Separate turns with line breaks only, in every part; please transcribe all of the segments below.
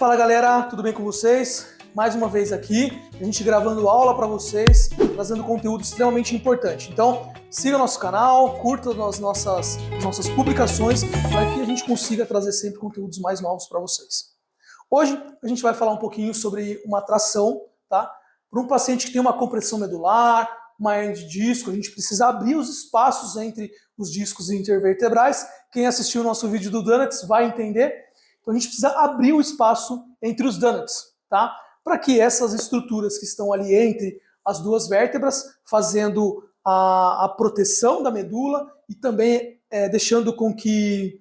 Fala galera, tudo bem com vocês? Mais uma vez aqui, a gente gravando aula para vocês, trazendo conteúdo extremamente importante. Então, siga nosso canal, curta as nossas publicações, para que a gente consiga trazer sempre conteúdos mais novos para vocês. Hoje, a gente vai falar um pouquinho sobre uma tração, tá? Para um paciente que tem uma compressão medular, uma hernia de disco, a gente precisa abrir os espaços entre os discos intervertebrais. Quem assistiu o nosso vídeo do Donuts vai entender. Então a gente precisa abrir o espaço entre os donuts, tá? Para que essas estruturas que estão ali entre as duas vértebras, fazendo a proteção da medula e também deixando com que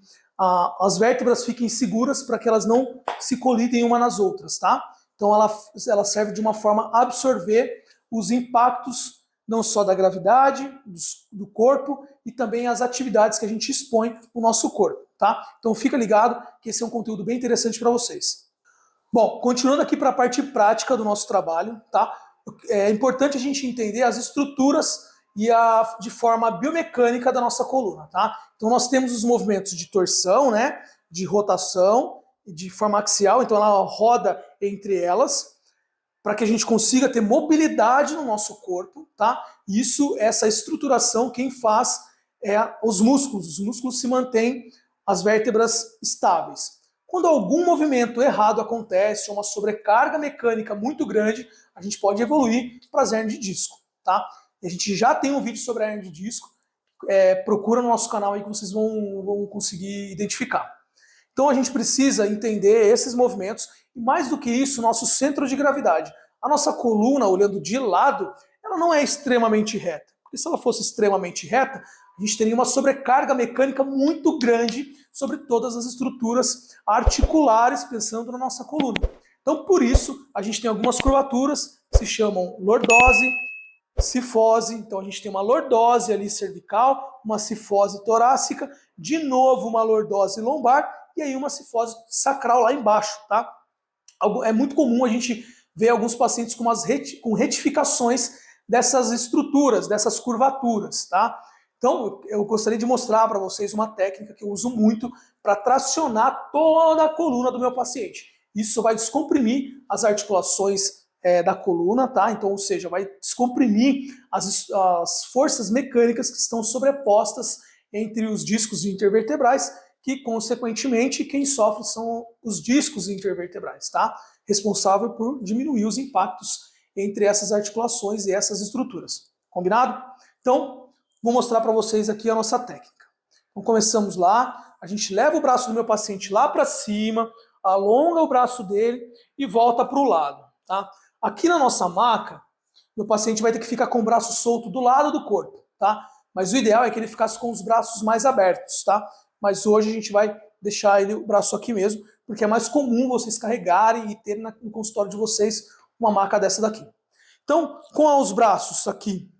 as vértebras fiquem seguras para que elas não se colidem uma nas outras, tá? Então ela serve de uma forma a absorver os impactos não só da gravidade, do corpo, e também as atividades que a gente expõe no nosso corpo, tá? Então fica ligado que esse é um conteúdo bem interessante para vocês. Bom, continuando aqui para a parte prática do nosso trabalho, tá? É importante a gente entender as estruturas de forma biomecânica da nossa coluna, tá? Então nós temos os movimentos de torção, né? De rotação, de forma axial, então ela roda entre elas, para que a gente consiga ter mobilidade no nosso corpo, tá? Essa estruturação, quem faz é os músculos se mantêm as vértebras estáveis. Quando algum movimento errado acontece, uma sobrecarga mecânica muito grande, a gente pode evoluir para as hernias de disco, tá? E a gente já tem um vídeo sobre a hernia de disco, procura no nosso canal aí que vocês vão conseguir identificar. Então a gente precisa entender esses movimentos e mais do que isso, nosso centro de gravidade. A nossa coluna, olhando de lado, ela não é extremamente reta. Porque se ela fosse extremamente reta, a gente teria uma sobrecarga mecânica muito grande sobre todas as estruturas articulares, pensando na nossa coluna. Então por isso, a gente tem algumas curvaturas que se chamam lordose, cifose. Então a gente tem uma lordose ali cervical, uma cifose torácica, de novo uma lordose lombar, e aí uma cifose sacral lá embaixo, tá? É muito comum a gente ver alguns pacientes com retificações dessas estruturas, dessas curvaturas, tá? Então, eu gostaria de mostrar para vocês uma técnica que eu uso muito para tracionar toda a coluna do meu paciente. Isso vai descomprimir as articulações da coluna, tá? Então, ou seja, vai descomprimir as forças mecânicas que estão sobrepostas entre os discos intervertebrais, que, consequentemente, quem sofre são os discos intervertebrais, tá? Responsável por diminuir os impactos entre essas articulações e essas estruturas. Combinado? Então, vou mostrar para vocês aqui a nossa técnica. Então, começamos lá, a gente leva o braço do meu paciente lá para cima, alonga o braço dele e volta para o lado, tá? Aqui na nossa maca, meu paciente vai ter que ficar com o braço solto do lado do corpo, tá? Mas o ideal é que ele ficasse com os braços mais abertos, tá? Mas hoje a gente vai deixar o braço aqui mesmo, porque é mais comum vocês carregarem e ter no consultório de vocês uma maca dessa daqui. Então, com os braços aqui,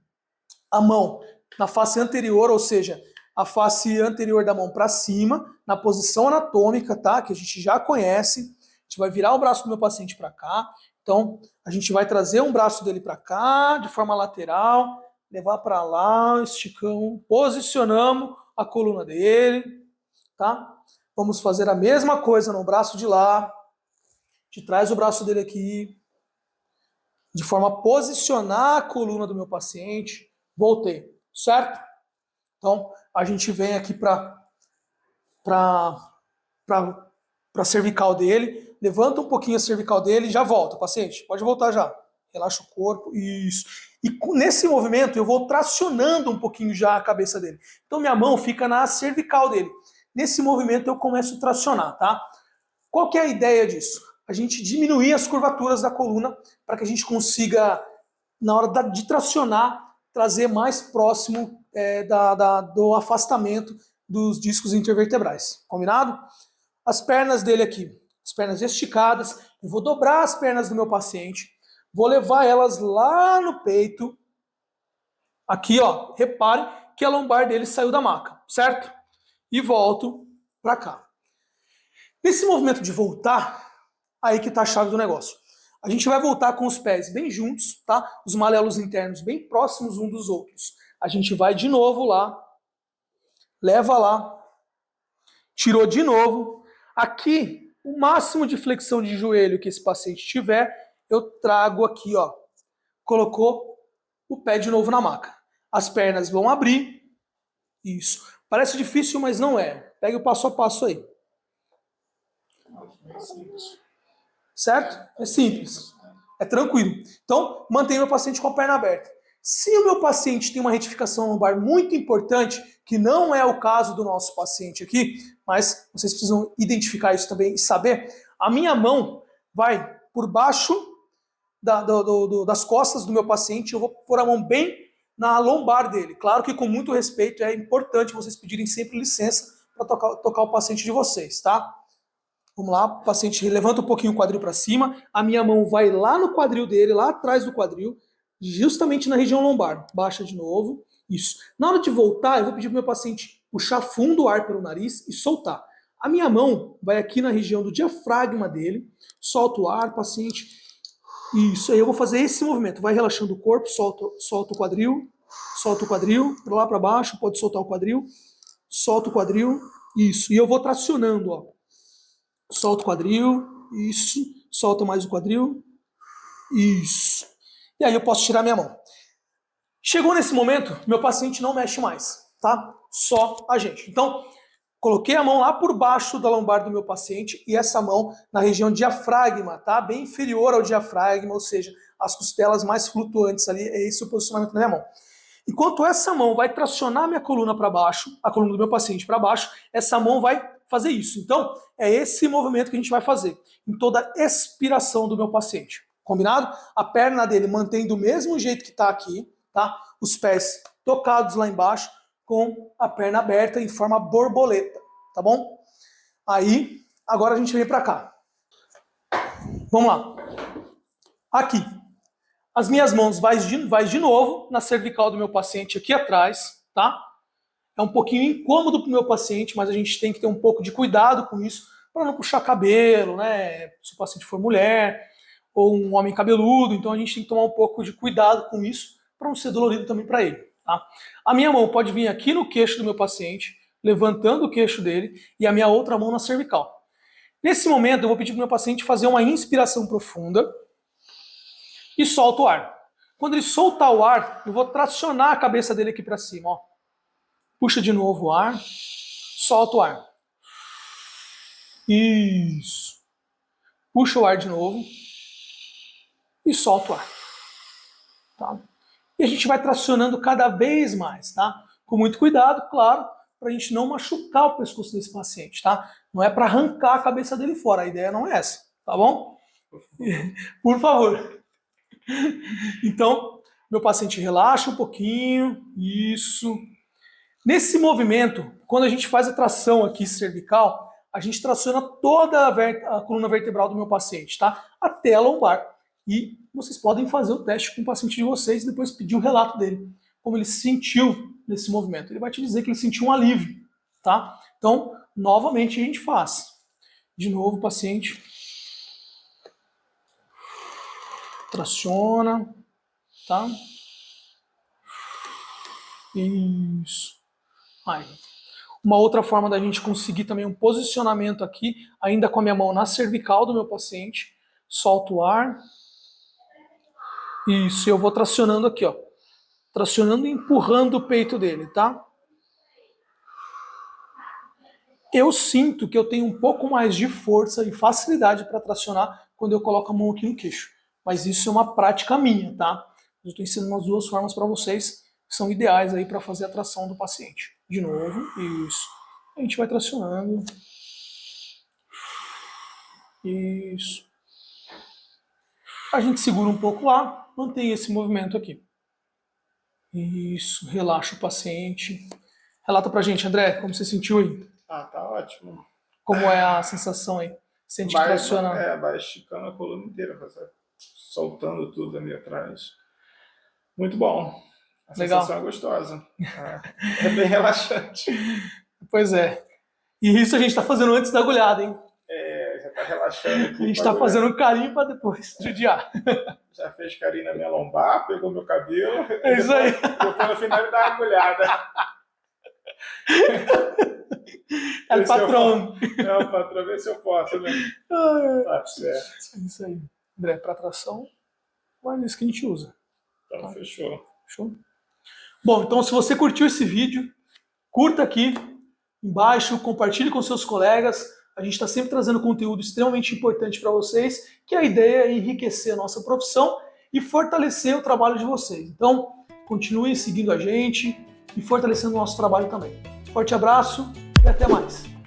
a mão na face anterior, ou seja, a face anterior da mão para cima, na posição anatômica, tá? Que a gente já conhece. A gente vai virar o braço do meu paciente para cá. Então, a gente vai trazer um braço dele para cá, de forma lateral, levar para lá, esticamos, posicionamos a coluna dele. Tá? Vamos fazer a mesma coisa no braço de lá. A gente traz o braço dele aqui, de forma a posicionar a coluna do meu paciente. Voltei, certo? Então, a gente vem aqui para a cervical dele, levanta um pouquinho a cervical dele e já volta, paciente. Pode voltar já. Relaxa o corpo, isso. E nesse movimento eu vou tracionando um pouquinho já a cabeça dele. Então minha mão fica na cervical dele. Nesse movimento eu começo a tracionar, tá? Qual que é a ideia disso? A gente diminuir as curvaturas da coluna para que a gente consiga, na hora de tracionar, trazer mais próximo do afastamento dos discos intervertebrais. Combinado? As pernas dele aqui, as pernas esticadas, eu vou dobrar as pernas do meu paciente, vou levar elas lá no peito. Aqui, ó, repare que a lombar dele saiu da maca, certo? E volto para cá. Nesse movimento de voltar, aí que está a chave do negócio. A gente vai voltar com os pés bem juntos, tá? Os malelos internos bem próximos uns dos outros. A gente vai de novo lá, leva lá, tirou de novo. Aqui, o máximo de flexão de joelho que esse paciente tiver, eu trago aqui, ó. Colocou o pé de novo na maca. As pernas vão abrir. Isso. Parece difícil, mas não é. Pegue o passo a passo aí. Certo? É simples. É tranquilo. Então, mantenha o meu paciente com a perna aberta. Se o meu paciente tem uma retificação lombar muito importante, que não é o caso do nosso paciente aqui, mas vocês precisam identificar isso também e saber, a minha mão vai por baixo das costas do meu paciente, eu vou pôr a mão bem na lombar dele. Claro que com muito respeito, é importante vocês pedirem sempre licença para tocar o paciente de vocês, tá? Vamos lá, o paciente levanta um pouquinho o quadril para cima, a minha mão vai lá no quadril dele, lá atrás do quadril, justamente na região lombar. Baixa de novo, isso. Na hora de voltar, eu vou pedir para o meu paciente puxar fundo o ar pelo nariz e soltar. A minha mão vai aqui na região do diafragma dele, solta o ar, paciente. Isso, aí eu vou fazer esse movimento. Vai relaxando o corpo, solta o quadril, para lá para baixo, pode soltar o quadril, solta o quadril, isso. E eu vou tracionando, ó. Solta o quadril, isso. Solta mais o quadril, isso. E aí eu posso tirar minha mão. Chegou nesse momento, meu paciente não mexe mais, tá? Só a gente. Então, coloquei a mão lá por baixo da lombar do meu paciente e essa mão na região diafragma, tá? Bem inferior ao diafragma, ou seja, as costelas mais flutuantes ali, é esse o posicionamento da minha mão. Enquanto essa mão vai tracionar minha coluna para baixo, a coluna do meu paciente para baixo, essa mão vai fazer isso. Então, é esse movimento que a gente vai fazer em toda expiração do meu paciente. Combinado? A perna dele mantém do mesmo jeito que está aqui, tá? Os pés tocados lá embaixo, com a perna aberta em forma borboleta, tá bom? Aí, agora a gente vem para cá. Vamos lá. Aqui. As minhas mãos vai de novo na cervical do meu paciente aqui atrás, tá? É um pouquinho incômodo para o meu paciente, mas a gente tem que ter um pouco de cuidado com isso, para não puxar cabelo, né? Se o paciente for mulher ou um homem cabeludo, então a gente tem que tomar um pouco de cuidado com isso, para não ser dolorido também para ele, tá? A minha mão pode vir aqui no queixo do meu paciente, levantando o queixo dele, e a minha outra mão na cervical. Nesse momento, eu vou pedir para o meu paciente fazer uma inspiração profunda e solta o ar. Quando ele soltar o ar, eu vou tracionar a cabeça dele aqui para cima, ó. Puxa de novo o ar, solta o ar. Isso. Puxa o ar de novo e solta o ar. Tá? E a gente vai tracionando cada vez mais, tá? Com muito cuidado, claro, para a gente não machucar o pescoço desse paciente, tá? Não é para arrancar a cabeça dele fora, a ideia não é essa, tá bom? Por favor. Então, meu paciente relaxa um pouquinho, isso. Nesse movimento, quando a gente faz a tração aqui cervical, a gente traciona toda a coluna vertebral do meu paciente, tá? Até a lombar. E vocês podem fazer o teste com o paciente de vocês e depois pedir o relato dele, como ele se sentiu nesse movimento. Ele vai te dizer que ele sentiu um alívio, tá? Então, novamente a gente faz. De novo, o paciente traciona, tá? Isso. Aí. Uma outra forma da gente conseguir também um posicionamento aqui, ainda com a minha mão na cervical do meu paciente, solto o ar. Isso, eu vou tracionando aqui, ó. Tracionando e empurrando o peito dele, tá? Eu sinto que eu tenho um pouco mais de força e facilidade para tracionar quando eu coloco a mão aqui no queixo. Mas isso é uma prática minha, tá? Eu estou ensinando as duas formas para vocês, que são ideais aí para fazer a tração do paciente. De novo, isso. A gente vai tracionando. Isso. A gente segura um pouco lá, mantém esse movimento aqui. Isso, relaxa o paciente. Relata pra gente, André, como você sentiu aí?
Ah, tá ótimo.
Como é a sensação aí? Sente que traciona?
Vai esticando a coluna inteira, soltando tudo ali atrás. Muito bom. A
Legal.
sensação é gostosa. É bem relaxante.
Pois é. E isso a gente tá fazendo antes da agulhada, hein?
Já tá relaxando aqui.
A gente tá fazendo um carinho pra depois judiar.
Já fez carinho na minha lombar, pegou meu cabelo.
É isso aí.
Depois no final ele dá uma agulhada.
É o
Vê se eu
patrão.
É o patrão, vê se eu posso, né? Tá certo.
Isso aí. André, para tração, mas é isso que a gente usa.
Então, fechou.
Show? Bom, então se você curtiu esse vídeo, curta aqui embaixo, compartilhe com seus colegas. A gente está sempre trazendo conteúdo extremamente importante para vocês, que a ideia é enriquecer a nossa profissão e fortalecer o trabalho de vocês. Então, continue seguindo a gente e fortalecendo o nosso trabalho também. Forte abraço e até mais!